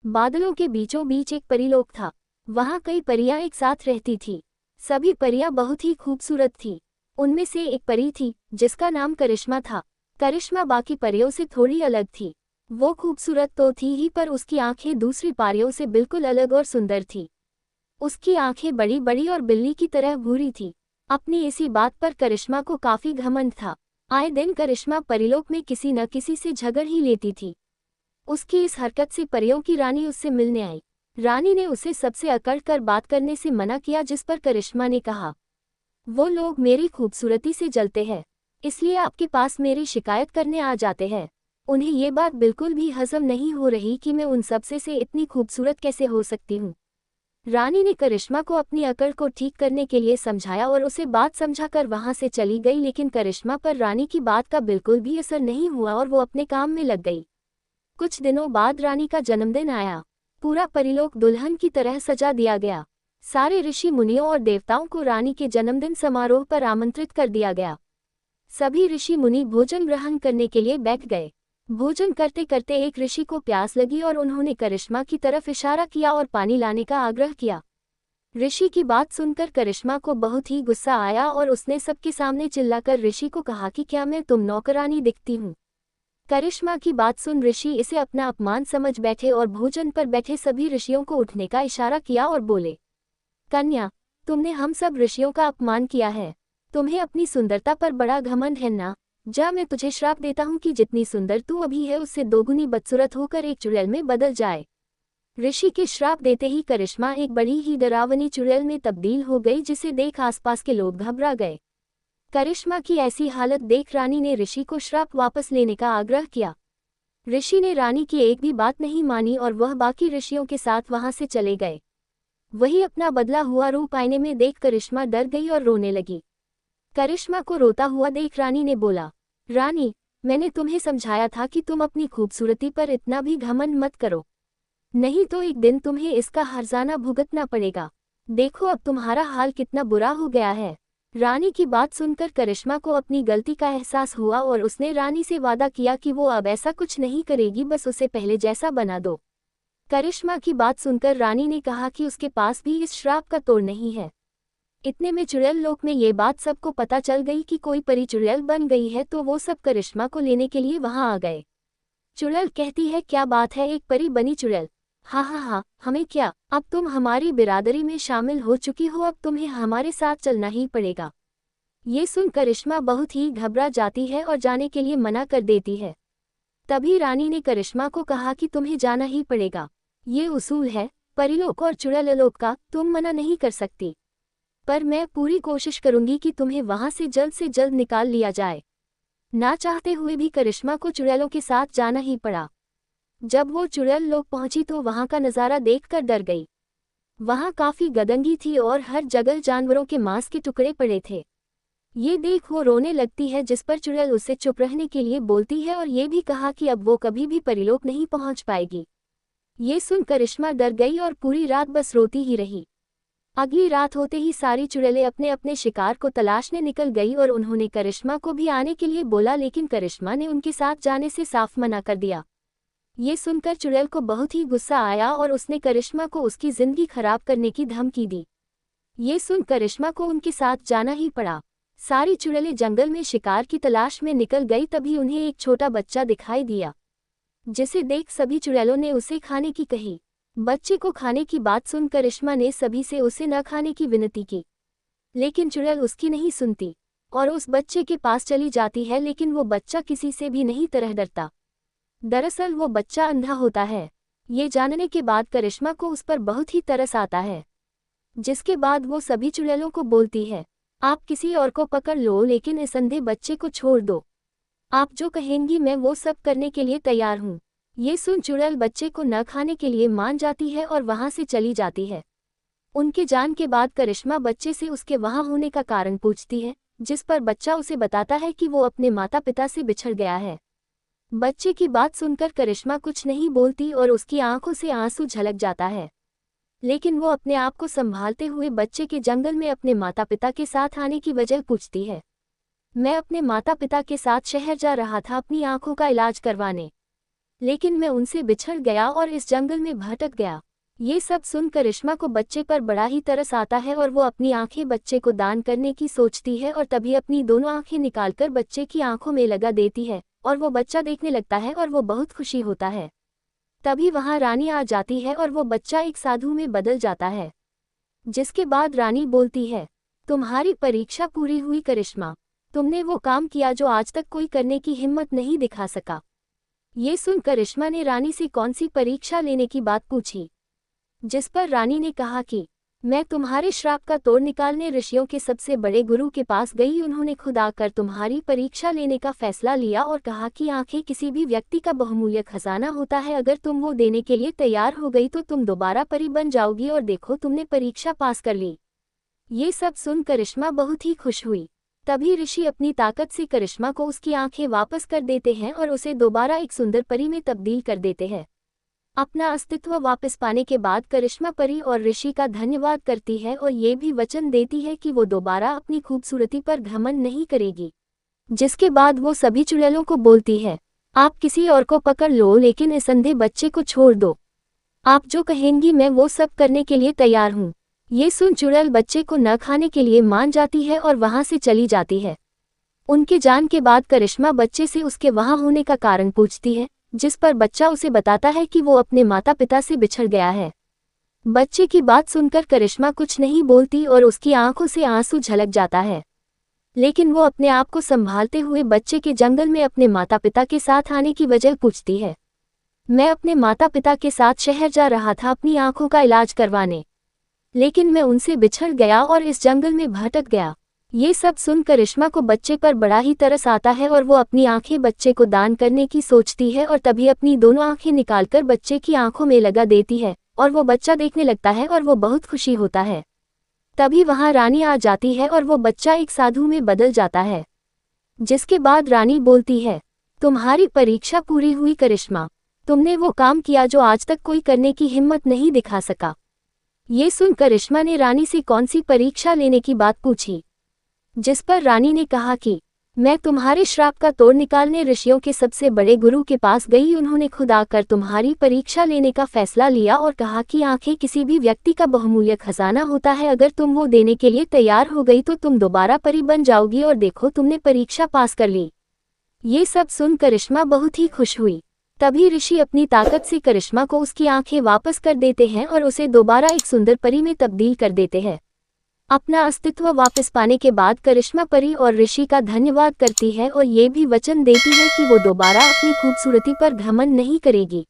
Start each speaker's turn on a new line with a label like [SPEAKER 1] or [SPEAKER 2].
[SPEAKER 1] बादलों के बीचों बीच एक परीलोक था। वहाँ कई परियां एक साथ रहती थीं। सभी परियां बहुत ही खूबसूरत थीं। उनमें से एक परी थी जिसका नाम करिश्मा था। करिश्मा बाकी परियों से थोड़ी अलग थी। वो खूबसूरत तो थी ही, पर उसकी आंखें दूसरी परियों से बिल्कुल अलग और सुंदर थी। उसकी आंखें बड़ी बड़ी और बिल्ली की तरह भूरी थी। अपनी इसी बात पर करिश्मा को काफी घमंड था। आए दिन करिश्मा परिलोक में किसी न किसी से झगड़ ही लेती थी। उसकी इस हरकत से परियों की रानी उससे मिलने आई। रानी ने उसे सबसे अकड़ कर बात करने से मना किया, जिस पर करिश्मा ने कहा, वो लोग मेरी खूबसूरती से जलते हैं, इसलिए आपके पास मेरी शिकायत करने आ जाते हैं। उन्हें ये बात बिल्कुल भी हजम नहीं हो रही कि मैं उन सबसे से इतनी खूबसूरत कैसे हो सकती हूँ। रानी ने करिश्मा को अपनी अकड़ को ठीक करने के लिए समझाया और उसे बात समझाकर वहां से चली गई, लेकिन करिश्मा पर रानी की बात का बिल्कुल भी असर नहीं हुआ और वो अपने काम में लग गई। कुछ दिनों बाद रानी का जन्मदिन आया। पूरा परिलोक दुल्हन की तरह सजा दिया गया। सारे ऋषि मुनियों और देवताओं को रानी के जन्मदिन समारोह पर आमंत्रित कर दिया गया। सभी ऋषि मुनि भोजन ग्रहण करने के लिए बैठ गए। भोजन करते करते एक ऋषि को प्यास लगी और उन्होंने करिश्मा की तरफ इशारा किया और पानी लाने का आग्रह किया। ऋषि की बात सुनकर करिश्मा को बहुत ही गुस्सा आया और उसने सबके सामने चिल्लाकर ऋषि को कहा कि क्या मैं तुम नौकरानी दिखती हूँ। करिश्मा की बात सुन ऋषि इसे अपना अपमान समझ बैठे और भोजन पर बैठे सभी ऋषियों को उठने का इशारा किया और बोले, कन्या, तुमने हम सब ऋषियों का अपमान किया है। तुम्हें अपनी सुंदरता पर बड़ा घमंड है ना। जा, मैं तुझे श्राप देता हूँ कि जितनी सुंदर तू अभी है उससे दोगुनी बदसूरत होकर एक चुड़ैल में बदल जाए। ऋषि के श्राप देते ही करिश्मा एक बड़ी ही डरावनी चुड़ैल में तब्दील हो गई, जिसे देख आसपास के लोग घबरा गए। करिश्मा की ऐसी हालत देख रानी ने ऋषि को श्राप वापस लेने का आग्रह किया। ऋषि ने रानी की एक भी बात नहीं मानी और वह बाकी ऋषियों के साथ वहां से चले गए। वही अपना बदला हुआ रूप आईने में देख करिश्मा डर गई और रोने लगी। करिश्मा को रोता हुआ देख रानी ने बोला, रानी, मैंने तुम्हें समझाया था कि तुम अपनी खूबसूरती पर इतना भी घमंड मत करो, नहीं तो एक दिन तुम्हें इसका हर्जाना भुगतना पड़ेगा। देखो अब तुम्हारा हाल कितना बुरा हो गया है। रानी की बात सुनकर करिश्मा को अपनी गलती का एहसास हुआ और उसने रानी से वादा किया कि वो अब ऐसा कुछ नहीं करेगी, बस उसे पहले जैसा बना दो। करिश्मा की बात सुनकर रानी ने कहा कि उसके पास भी इस श्राप का तोड़ नहीं है। इतने में चुड़ैल लोक में ये बात सबको पता चल गई कि कोई परी चुड़ैल बन गई है, तो वो सब करिश्मा को लेने के लिए वहां आ गए। चुड़ैल कहती है, क्या बात है, एक परी बनी चुड़ैल। हाँ हाँ हाँ, हमें क्या, अब तुम हमारी बिरादरी में शामिल हो चुकी हो, अब तुम्हें हमारे साथ चलना ही पड़ेगा। ये सुन करिश्मा बहुत ही घबरा जाती है और जाने के लिए मना कर देती है। तभी रानी ने करिश्मा को कहा कि तुम्हें जाना ही पड़ेगा। ये उसूल है परिलोक और चुड़ैलोक का, तुम मना नहीं कर सकती। पर मैं पूरी कोशिश करूंगी कि तुम्हें वहां से जल्द निकाल लिया जाए। ना चाहते हुए भी करिश्मा को चुड़ैलों के साथ जाना ही पड़ा। जब वो चुड़ैल लोक पहुंची तो वहां का नज़ारा देखकर डर गई। वहां काफी गदंगी थी और हर जगह जानवरों के मांस के टुकड़े पड़े थे। ये देख वो रोने लगती है, जिस पर चुड़ैल उससे चुप रहने के लिए बोलती है और ये भी कहा कि अब वो कभी भी परिलोक नहीं पहुंच पाएगी। ये सुन करिश्मा डर गई और पूरी रात बस रोती ही रही। अगली रात होते ही सारी चुड़ैलें अपने अपने शिकार को तलाशने निकल गई और उन्होंने करिश्मा को भी आने के लिए बोला, लेकिन करिश्मा ने उनके साथ जाने से साफ मना कर दिया। ये सुनकर चुड़ैल को बहुत ही गुस्सा आया और उसने करिश्मा को उसकी जिंदगी खराब करने की धमकी दी। ये सुन करिश्मा को उनके साथ जाना ही पड़ा। सारी चुड़ैलें जंगल में शिकार की तलाश में निकल गई। तभी उन्हें एक छोटा बच्चा दिखाई दिया, जिसे देख सभी चुड़ैलों ने उसे खाने की कही। बच्चे को खाने की बात सुन करिश्मा ने सभी से उसे न खाने की विनती की, लेकिन चुड़ैल उसकी नहीं सुनती और उस बच्चे के पास चली जाती है, लेकिन वो बच्चा किसी से भी नहीं तरह डरता। दरअसल वो बच्चा अंधा होता है। ये जानने के बाद करिश्मा को उस पर बहुत ही तरस आता है, जिसके बाद वो सभी चुड़ैलों को बोलती है, आप किसी और को पकड़ लो, लेकिन इस अंधे बच्चे को छोड़ दो। आप जो कहेंगी मैं वो सब करने के लिए तैयार हूँ। ये सुन चुड़ैल बच्चे को न खाने के लिए मान जाती है और वहां से चली जाती है। उनके जान के बाद करिश्मा बच्चे से उसके वहां होने का कारण पूछती है, जिस पर बच्चा उसे बताता है कि वो अपने माता पिता से बिछड़ गया है। बच्चे की बात सुनकर करिश्मा कुछ नहीं बोलती और उसकी आंखों से आंसू झलक जाता है, लेकिन वो अपने आप को संभालते हुए बच्चे के जंगल में अपने माता पिता के साथ आने की वजह पूछती है। मैं अपने माता पिता के साथ शहर जा रहा था अपनी आंखों का इलाज करवाने, लेकिन मैं उनसे बिछड़ गया और इस जंगल में भटक गया। ये सब सुन करिश्मा को बच्चे पर बड़ा ही तरस आता है और वो अपनी आंखें बच्चे को दान करने की सोचती है और तभी अपनी दोनों आंखें निकालकर बच्चे की आंखों में लगा देती है और वो बच्चा देखने लगता है और वो बहुत खुशी होता है। तभी वहां रानी आ जाती है और वो बच्चा एक साधु में बदल जाता है। जिसके बाद रानी बोलती है, तुम्हारी परीक्षा पूरी हुई करिश्मा, तुमने वो काम किया जो आज तक कोई करने की हिम्मत नहीं दिखा सका। ये सुन करिश्मा ने रानी से कौन सी परीक्षा लेने की बात पूछी, जिस पर रानी ने कहा कि मैं तुम्हारे श्राप का तोड़ निकालने ऋषियों के सबसे बड़े गुरु के पास गई। उन्होंने खुद आकर तुम्हारी परीक्षा लेने का फैसला लिया और कहा कि आंखें किसी भी व्यक्ति का बहुमूल्य खजाना होता है, अगर तुम वो देने के लिए तैयार हो गई तो तुम दोबारा परी बन जाओगी और देखो तुमने परीक्षा पास कर ली। ये सब सुन करिश्मा बहुत ही खुश हुई। तभी ऋषि अपनी ताकत से करिश्मा को उसकी आंखें वापस कर देते हैं और उसे दोबारा एक सुंदर परी में तब्दील कर देते हैं। अपना अस्तित्व वापस पाने के बाद करिश्मा परी और ऋषि का धन्यवाद करती है और ये भी वचन देती है कि वो दोबारा अपनी खूबसूरती पर घमंड नहीं करेगी। जिसके बाद वो सभी चुड़ैलों को बोलती है, आप किसी और को पकड़ लो लेकिन इस अंधे बच्चे को छोड़ दो। आप जो कहेंगी मैं वो सब करने के लिए तैयार हूँ। ये सुन चुड़ैल बच्चे को न खाने के लिए मान जाती है और वहां से चली जाती है। उनके जान के बाद करिश्मा बच्चे से उसके वहां होने का कारण पूछती है, जिस पर बच्चा उसे बताता है कि वो अपने माता पिता से बिछड़ गया है। बच्चे की बात सुनकर करिश्मा कुछ नहीं बोलती और उसकी आंखों से आंसू झलक जाता है, लेकिन वो अपने आप को संभालते हुए बच्चे के जंगल में अपने माता पिता के साथ आने की वजह पूछती है। मैं अपने माता पिता के साथ शहर जा रहा था अपनी आंखों का इलाज करवाने, लेकिन मैं उनसे बिछड़ गया और इस जंगल में भटक गया। ये सब सुन करिश्मा को बच्चे पर बड़ा ही तरस आता है और वो अपनी आंखें बच्चे को दान करने की सोचती है और तभी अपनी दोनों आंखें निकालकर बच्चे की आंखों में लगा देती है और वो बच्चा देखने लगता है और वो बहुत खुशी होता है। तभी वहां रानी आ जाती है और वो बच्चा एक साधु में बदल जाता है। जिसके बाद रानी बोलती है, तुम्हारी परीक्षा पूरी हुई करिश्मा, तुमने वो काम किया जो आज तक कोई करने की हिम्मत नहीं दिखा सका। ये सुन करिश्मा ने रानी से कौन सी परीक्षा लेने की बात पूछी, जिस पर रानी ने कहा कि मैं तुम्हारे श्राप का तोड़ निकालने ऋषियों के सबसे बड़े गुरु के पास गई। उन्होंने खुद आकर तुम्हारी परीक्षा लेने का फैसला लिया और कहा कि आंखें किसी भी व्यक्ति का बहुमूल्य खजाना होता है, अगर तुम वो देने के लिए तैयार हो गई तो तुम दोबारा परी बन जाओगी और देखो तुमने परीक्षा पास कर ली। ये सब सुन करिश्मा बहुत ही खुश हुई। तभी ऋषि अपनी ताकत से करिश्मा को उसकी आंखें वापस कर देते हैं और उसे दोबारा एक सुंदर परी में तब्दील कर देते हैं। अपना अस्तित्व वापस पाने के बाद करिश्मा परी और ऋषि का धन्यवाद करती है और ये भी वचन देती है कि वो दोबारा अपनी खूबसूरती पर घमंड नहीं करेगी।